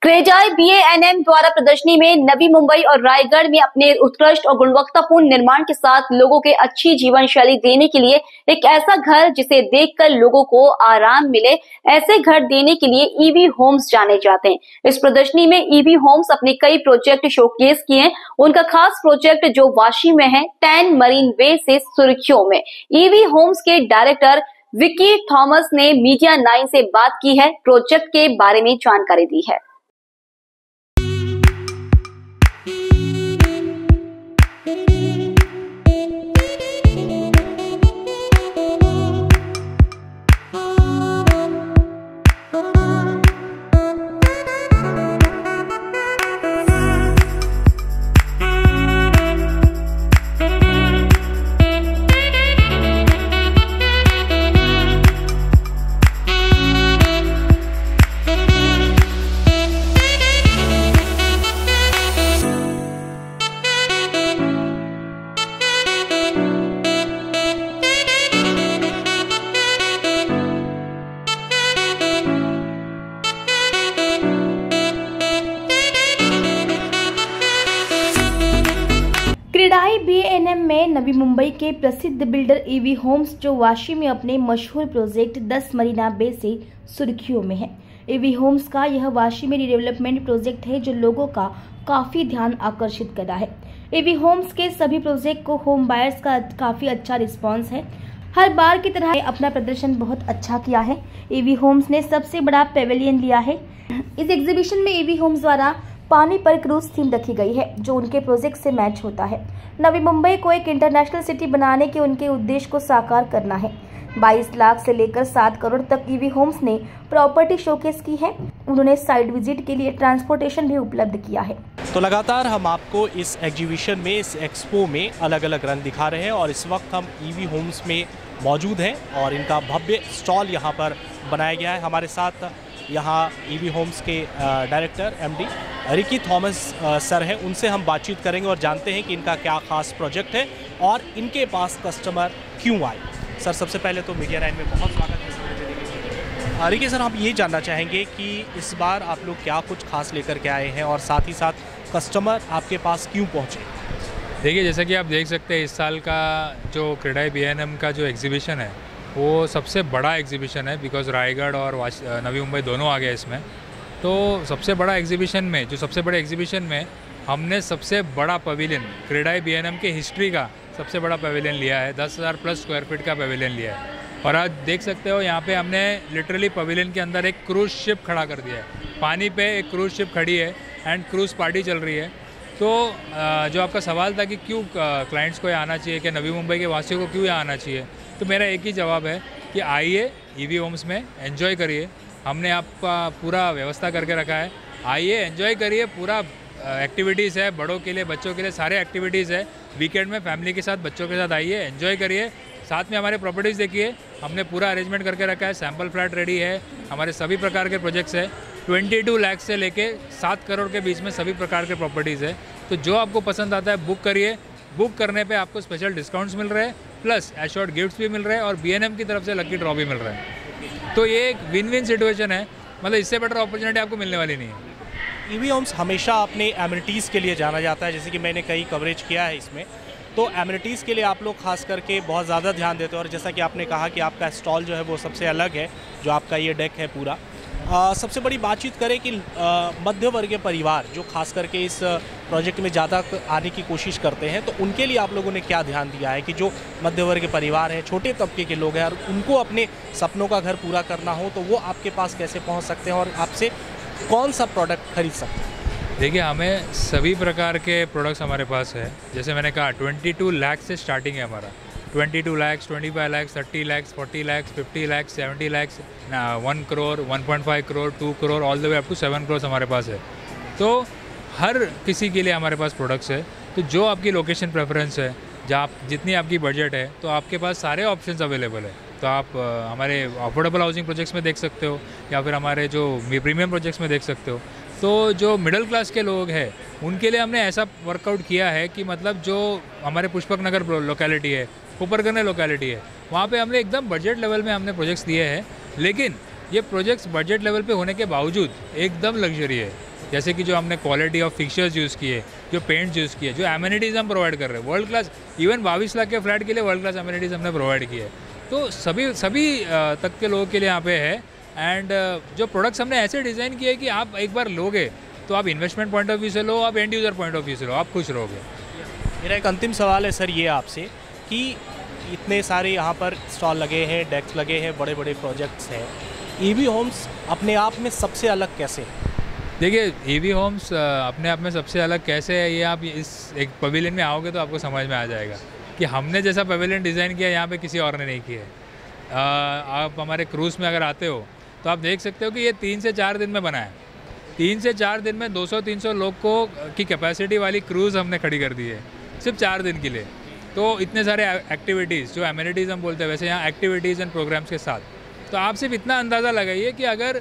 क्रेडाई बीएएनएम द्वारा प्रदर्शनी में नवी मुंबई और रायगढ़ में अपने उत्कृष्ट और गुणवत्तापूर्ण निर्माण के साथ लोगों के अच्छी जीवन शैली देने के लिए एक ऐसा घर जिसे देखकर लोगों को आराम मिले, ऐसे घर देने के लिए ईवी होम्स जाने जाते हैं। इस प्रदर्शनी में ईवी होम्स अपने कई प्रोजेक्ट शोकेस किए हैं। उनका खास प्रोजेक्ट जो वाशी में है, 10 मरीन वे से सुर्खियों में। ईवी होम्स के डायरेक्टर विकी थॉमस ने मीडिया 9 से बात की है, प्रोजेक्ट के बारे में जानकारी दी है। क्रेडाई बीएएनएम में नवी मुंबई के प्रसिद्ध बिल्डर ईवी होम्स जो वाशी में अपने मशहूर प्रोजेक्ट 10 मरीना बे से सुर्खियों में है। ईवी होम्स का यह वाशी में रिडेवलपमेंट प्रोजेक्ट है जो लोगों का काफी ध्यान आकर्षित कर रहा है। ईवी होम्स के सभी प्रोजेक्ट को होम बायर्स का काफी अच्छा रिस्पांस है। हर बार की तरह अपना प्रदर्शन बहुत अच्छा किया है। ईवी होम्स ने सबसे बड़ा पेविलियन लिया है। इस एग्जीबिशन में ईवी होम्स द्वारा पानी पर क्रूज थीम रखी गई है जो उनके प्रोजेक्ट से मैच होता है। नवी मुंबई को एक इंटरनेशनल सिटी बनाने के उनके उद्देश्य को साकार करना है। 22 लाख से लेकर 7 करोड़ तक ईवी होम्स ने प्रॉपर्टी शोकेस की है। उन्होंने साइट विजिट के लिए ट्रांसपोर्टेशन भी उपलब्ध किया है। तो लगातार हम आपको इस एग्जीबिशन में, इस एक्सपो में अलग अलग रंग दिखा रहे हैं और इस वक्त हम ईवी होम्स में मौजूद हैं और इनका भव्य स्टॉल यहाँ पर बनाया गया है। हमारे साथ यहाँ ईवी होम्स के director MD Ricky Thomas sir हैं, उनसे हम बातचीत करेंगे और जानते हैं कि इनका क्या खास प्रोजेक्ट है और इनके पास कस्टमर क्यों आए। सर, सबसे पहले तो मीडिया 9 में बहुत स्वागत है। रिकी सर, हम ये जानना चाहेंगे कि इस बार आप लोग क्या कुछ खास लेकर के आए हैं और साथ ही साथ कस्टमर आपके पास क्यों पहुँचे। देखिए, जैसा कि आप देख सकते हैं, इस साल का जो क्रेडाई बीएएनएम का जो एग्जीबिशन है वो सबसे बड़ा एग्जीबिशन है, बिकॉज रायगढ़ और नवी मुंबई दोनों आ गए इसमें। तो सबसे बड़ा एग्जीबिशन में, जो सबसे बड़े एग्जीबिशन में हमने सबसे बड़ा पवेलियन, क्रेडाई बीएएनएम के हिस्ट्री का सबसे बड़ा पवेलियन लिया है। 10,000 प्लस स्क्वायर फीट का पवेलियन लिया है और आज देख सकते हो यहाँ पे हमने लिटरली पवेलियन के अंदर एक क्रूज शिप खड़ा कर दिया है। पानी पे एक क्रूज शिप खड़ी है एंड क्रूज पार्टी चल रही है। तो जो आपका सवाल था कि क्यों क्लाइंट्स को यहाँ आना चाहिए, कि नवी मुंबई के वासियों को क्यों यहाँ आना चाहिए, तो मेरा एक ही जवाब है कि आइए ईवी होम्स में एंजॉय करिए। हमने आपका पूरा व्यवस्था करके रखा है, आइए एंजॉय करिए। पूरा एक्टिविटीज़ है, बड़ों के लिए, बच्चों के लिए सारे एक्टिविटीज़ है। वीकेंड में फैमिली के साथ, बच्चों के साथ आइए, एंजॉय करिए। साथ में हमारे प्रॉपर्टीज़ देखिए, हमने पूरा अरेंजमेंट करके रखा है। सैम्पल फ्लैट रेडी है, हमारे सभी प्रकार के प्रोजेक्ट्स है। 22 लाख से लेके 7 करोड़ के बीच में सभी प्रकार के प्रॉपर्टीज़ है। तो जो आपको पसंद आता है बुक करिए। बुक करने पे आपको स्पेशल डिस्काउंट्स मिल रहे हैं, प्लस एश्योर्ड गिफ्ट्स भी मिल रहे हैं और बीएनएम की तरफ से लकी ड्रॉ भी मिल रहा है। तो ये एक विन विन सिचुएशन है, मतलब इससे बेटर अपॉर्चुनिटी आपको मिलने वाली नहीं है। ईवी होम्स हमेशा अपने एमिनिटीज़ के लिए जाना जाता है, जैसे कि मैंने कई कवरेज किया है इसमें। तो एमिनिटीज़ के लिए आप लोग खास करके बहुत ज़्यादा ध्यान देते हैं और जैसा कि आपने कहा कि आपका स्टॉल जो है वो सबसे अलग है, जो आपका ये डेक है पूरा। सबसे बड़ी बातचीत करें कि मध्य वर्गीय परिवार जो खास करके इस प्रोजेक्ट में ज़्यादा आने की कोशिश करते हैं, तो उनके लिए आप लोगों ने क्या ध्यान दिया है कि जो मध्य वर्गीय परिवार हैं, छोटे तबके के लोग हैं और उनको अपने सपनों का घर पूरा करना हो तो वो आपके पास कैसे पहुंच सकते हैं और आपसे कौन सा प्रोडक्ट खरीद सकते हैं। देखिए, हमें सभी प्रकार के प्रोडक्ट्स हमारे पास है। जैसे मैंने कहा 22 लाख से स्टार्टिंग है हमारा। 22 lakh, 25 lakh, 30 lakh, 40 lakh, 50 lakh, 70 lakh, 1 crore, 1.5 crore, 2 crore, all the way up to 7 crore हमारे पास है। तो हर किसी के लिए हमारे पास प्रोडक्ट्स है। तो जो आपकी लोकेशन प्रेफरेंस है, जहाँ जितनी आपकी बजट है, तो आपके पास सारे ऑप्शंस अवेलेबल है। तो आप हमारे अफोर्डेबल हाउसिंग प्रोजेक्ट्स में देख सकते हो या फिर हमारे जो प्रीमियम प्रोजेक्ट्स में देख सकते हो। तो जो मिडिल क्लास के लोग हैं उनके लिए हमने ऐसा वर्कआउट किया है कि मतलब जो हमारे पुष्पक नगर लोकेलिटी है, ऊपरकरने लोकेलिटी है, वहाँ पे हमने एकदम बजट लेवल में हमने प्रोजेक्ट्स दिए हैं। लेकिन ये प्रोजेक्ट्स बजट लेवल पे होने के बावजूद एकदम लग्जरी है। जैसे कि जो हमने क्वालिटी ऑफ फिक्चर्स यूज़ किए, जो पेंट्स यूज़ किए, जो एमिनिटीज़ हम प्रोवाइड कर रहे हैं वर्ल्ड क्लास, इवन 22 लाख के फ्लैट के लिए वर्ल्ड क्लास एमिनिटीज़ हमने प्रोवाइड किए। तो सभी तक के लोगों के लिए यहाँ पे है। एंड जो प्रोडक्ट्स हमने ऐसे डिज़ाइन किए कि आप एक बार लोगे तो आप इन्वेस्टमेंट पॉइंट ऑफ व्यू से लो, आप end user point of view से लो, आप खुश रहोगे। मेरा एक अंतिम सवाल है सर ये आपसे कि इतने सारे यहाँ पर स्टॉल लगे हैं, डेस्क लगे हैं, बड़े बड़े प्रोजेक्ट्स हैं, ईवी होम्स अपने आप में सबसे अलग कैसे है? देखिए, ईवी होम्स अपने आप में सबसे अलग कैसे है, ये आप इस एक पवेलियन में आओगे तो आपको समझ में आ जाएगा कि हमने जैसा पवेलियन डिज़ाइन किया यहाँ पे किसी और ने नहीं किया है। आप हमारे क्रूज़ में अगर आते हो तो आप देख सकते हो कि ये 3 से 4 दिन में बना है। 3 से 4 दिन में 200-300 लोग की कैपेसिटी वाली क्रूज़ हमने खड़ी कर दी है सिर्फ 4 दिन के लिए। तो इतने सारे एक्टिविटीज़, जो एमिनिटीज़ हम बोलते हैं वैसे यहाँ एक्टिविटीज़ एंड प्रोग्राम्स के साथ, तो आप सिर्फ इतना अंदाज़ा लगाइए कि अगर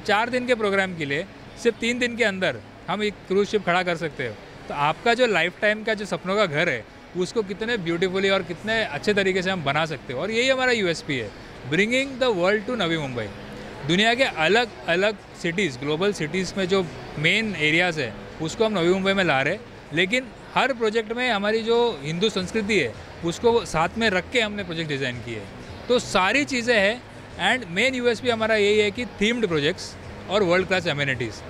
4 दिन के प्रोग्राम के लिए सिर्फ 3 दिन के अंदर हम एक क्रूज़ शिप खड़ा कर सकते हो, तो आपका जो लाइफ टाइम का जो सपनों का घर है उसको कितने ब्यूटीफुली और कितने अच्छे तरीके से हम बना सकते हो। और यही हमारा यूएसपी है, bringing the world to Navi Mumbai. दुनिया के अलग अलग सिटीज़, ग्लोबल सिटीज़ में जो मेन एरियाज़ है उसको हम नवी मुंबई में ला रहे, लेकिन हर प्रोजेक्ट में हमारी जो हिंदू संस्कृति है उसको साथ में रख के हमने प्रोजेक्ट डिज़ाइन किए। तो सारी चीज़ें हैं एंड मेन यूएसपी हमारा यही है कि थीम्ड प्रोजेक्ट्स और world class amenities.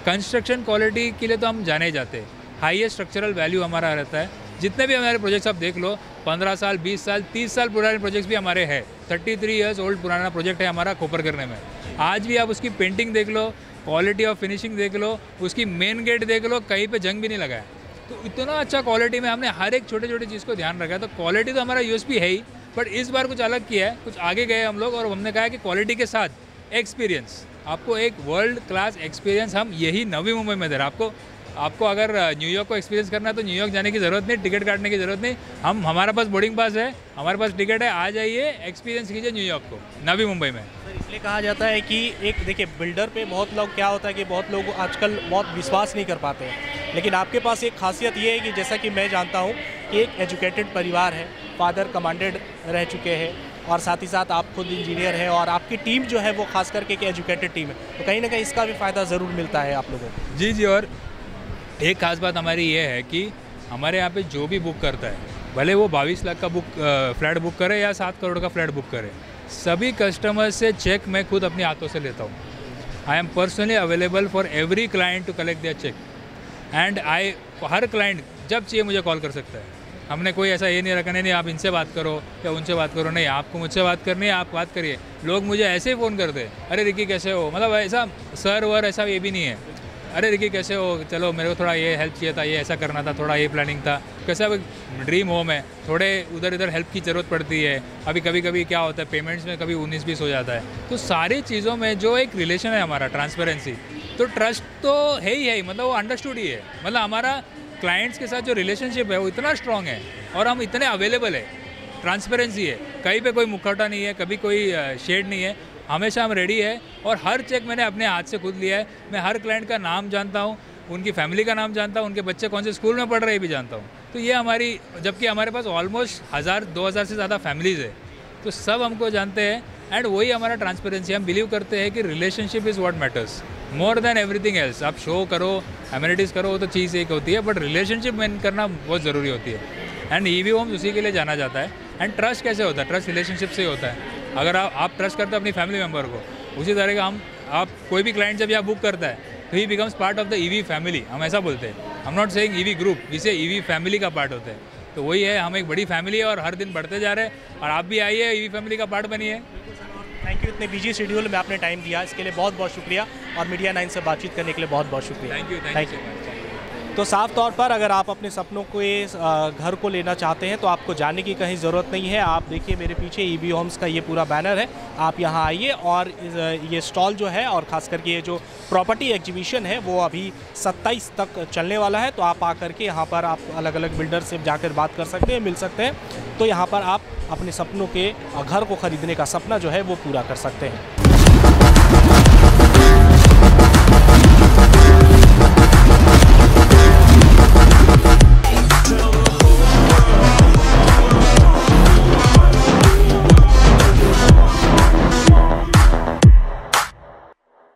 Construction quality के लिए तो हम जाने ही जाते हैं, हाईएस्ट स्ट्रक्चरल वैल्यू हमारा रहता है। जितने भी हमारे प्रोजेक्ट्स आप देख लो, 15 साल, 20 साल, 30 साल पुराने प्रोजेक्ट्स भी हमारे हैं। 33 ईयर्स ओल्ड पुराना प्रोजेक्ट है हमारा खोपर करने में। आज भी आप उसकी पेंटिंग देख लो, क्वालिटी ऑफ फिनिशिंग देख लो, उसकी मेन गेट देख लो, कहीं पे जंग भी नहीं लगा है। तो इतना अच्छा क्वालिटी में हमने हर एक छोटे छोटे चीज़ को ध्यान रखा है। तो क्वालिटी तो हमारा यूएसपी है ही, बट इस बार कुछ अलग किया है, कुछ आगे गए हम लोग और हमने कहा है कि क्वालिटी के साथ एक्सपीरियंस, आपको एक वर्ल्ड क्लास एक्सपीरियंस हम यही नवी मुंबई में दे रहे हैं। आपको अगर न्यूयॉर्क को एक्सपीरियंस करना है तो न्यूयॉर्क जाने की ज़रूरत नहीं, टिकट काटने की ज़रूरत नहीं। हमारे पास बोर्डिंग पास है, हमारे पास टिकट है, आ जाइए, एक्सपीरियंस कीजिए न्यूयॉर्क को नवी मुंबई में। सर इसलिए कहा जाता है कि एक देखिए बिल्डर पे बहुत लोग क्या होता है कि बहुत लोग आजकल बहुत विश्वास नहीं कर पाते हैं, लेकिन आपके पास एक खासियत ये है कि जैसा कि मैं जानता हूँ कि एक एजुकेटेड परिवार है, फादर कमांडेड रह चुके हैं और साथ ही साथ आप खुद इंजीनियर हैं और आपकी टीम जो है वो खास करके एक एजुकेटेड टीम है, तो कहीं ना कहीं इसका भी फ़ायदा ज़रूर मिलता है आप लोगों को। जी, और एक खास बात हमारी ये है कि हमारे यहाँ पे जो भी बुक करता है, भले वो 22 लाख का फ्लैट बुक करे या 7 करोड़ का फ्लैट बुक करे, सभी कस्टमर से चेक मैं खुद अपने हाथों से लेता हूँ। I am personally available for every client to collect their cheque and हर क्लाइंट जब चाहिए मुझे कॉल कर सकता है। हमने कोई ऐसा ये नहीं रखा नहीं आप इनसे बात करो या उनसे बात करो, नहीं, आपको मुझसे बात करनी है, आप बात करिए। लोग मुझे ऐसे ही फ़ोन करते, अरे रिकी कैसे हो, मतलब ऐसा सर वर ऐसा ये भी नहीं है, अरे रिकी कैसे हो, चलो मेरे को थोड़ा ये हेल्प चाहिए था, ये ऐसा करना था, थोड़ा ये प्लानिंग था, कैसा ड्रीम होम है, थोड़े उधर इधर हेल्प की ज़रूरत पड़ती है। अभी कभी क्या होता है पेमेंट्स में कभी 19-20 हो जाता है। तो सारी चीज़ों में जो एक रिलेशन है हमारा, ट्रांसपेरेंसी, तो ट्रस्ट तो है ही, मतलब वो अंडरस्टूड ही है। मतलब हमारा क्लाइंट्स के साथ जो रिलेशनशिप है वो इतना स्ट्रॉन्ग है और हम इतने अवेलेबल है, ट्रांसपेरेंसी है, कहीं पे कोई मुखौटा नहीं है, कभी कोई शेड नहीं है, हमेशा हम रेडी है। और हर चेक मैंने अपने हाथ से खुद लिया है। मैं हर क्लाइंट का नाम जानता हूँ, उनकी फैमिली का नाम जानता हूँ, उनके बच्चे कौन से स्कूल में पढ़ रहे हैं भी जानता हूँ। तो ये हमारी, जबकि हमारे पास ऑलमोस्ट 1000-2000 से ज़्यादा फैमिलीज़ है, तो सब हमको जानते हैं एंड वही हमारा ट्रांसपेरेंसी। हम बिलीव करते हैं कि relationship is what matters more than everything else. आप शो करो, एमिनिटीज़ करो, वो तो चीज़ एक होती है, बट रिलेशनशिप मेन करना बहुत ज़रूरी होती है। एंड ईवी होम्स उसी के लिए जाना जाता है। एंड ट्रस्ट कैसे होता है? ट्रस्ट रिलेशनशिप से ही होता है। अगर आप ट्रस्ट करते हो अपनी फैमिली मेम्बर को, उसी तरह का आप कोई भी क्लाइंट जब यहाँ बुक करता है तो ही becomes part of the EV family. हम ऐसा बोलते हैं, हम नॉट सेइंग ईवी ग्रुप, इसे ईवी फैमिली का पार्ट होते हैं। तो वही है, हम एक बड़ी फैमिली है और हर दिन बढ़ते जा रहे हैं और आप भी आइए, ईवी फैमिली का पार्ट बनिए। थैंक यू, इतने बिजी शेड्यूल में आपने टाइम दिया, इसके लिए बहुत बहुत शुक्रिया और मीडिया 9 से बातचीत करने के लिए बहुत बहुत शुक्रिया। Thank you. तो साफ तौर पर अगर आप अपने सपनों के घर को लेना चाहते हैं तो आपको जाने की कहीं ज़रूरत नहीं है। आप देखिए मेरे पीछे ईवी होम्स का ये पूरा बैनर है, आप यहाँ आइए और ये स्टॉल जो है और ख़ास करके ये जो प्रॉपर्टी एग्जीबिशन है वो अभी 27 तक चलने वाला है। तो आप आकर के यहाँ पर आप अलग अलग बिल्डर से जाकर बात कर सकते हैं, मिल सकते हैं। तो यहाँ पर आप अपने सपनों के घर को ख़रीदने का सपना जो है वो पूरा कर सकते हैं।